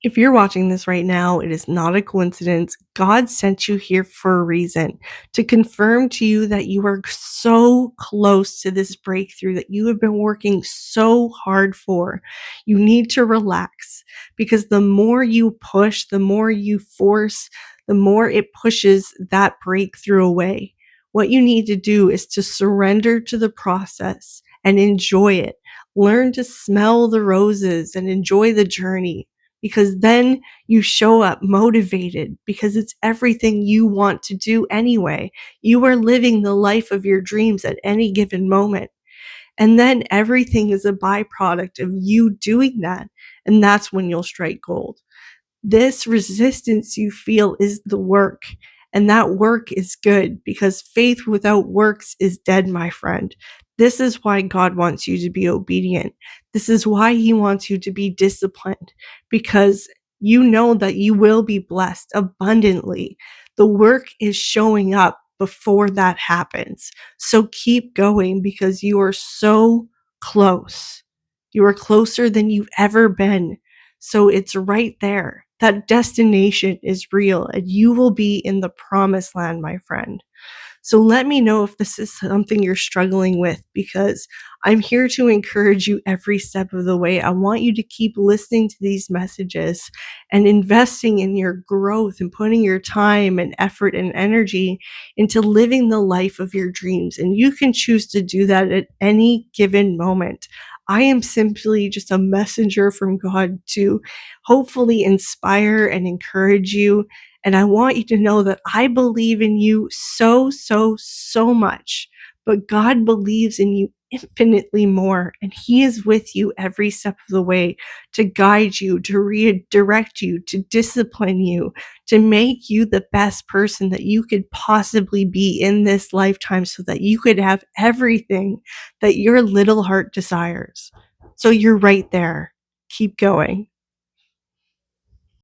If you're watching this right now, it is not a coincidence. God sent you here for a reason to confirm to you that you are so close to this breakthrough that you have been working so hard for. You need to relax because the more you push, the more you force, the more it pushes that breakthrough away. What you need to do is to surrender to the process and enjoy it. Learn to smell the roses and enjoy the journey, because then you show up motivated because it's everything you want to do anyway. You are living the life of your dreams at any given moment. And then everything is a byproduct of you doing that. And that's when you'll strike gold. This resistance you feel is the work. And that work is good because faith without works is dead, my friend. This is why God wants you to be obedient. This is why He wants you to be disciplined, because you know that you will be blessed abundantly. The work is showing up before that happens. So keep going because you are so close. You are closer than you've ever been. So it's right there. That destination is real and you will be in the promised land, my friend. So let me know if this is something you're struggling with, because I'm here to encourage you every step of the way. I want you to keep listening to these messages and investing in your growth and putting your time and effort and energy into living the life of your dreams. And you can choose to do that at any given moment. I am simply just a messenger from God to hopefully inspire and encourage you. And I want you to know that I believe in you so, so, so much. But God believes in you infinitely more. And He is with you every step of the way to guide you, to redirect you, to discipline you, to make you the best person that you could possibly be in this lifetime so that you could have everything that your little heart desires. So you're right there. Keep going.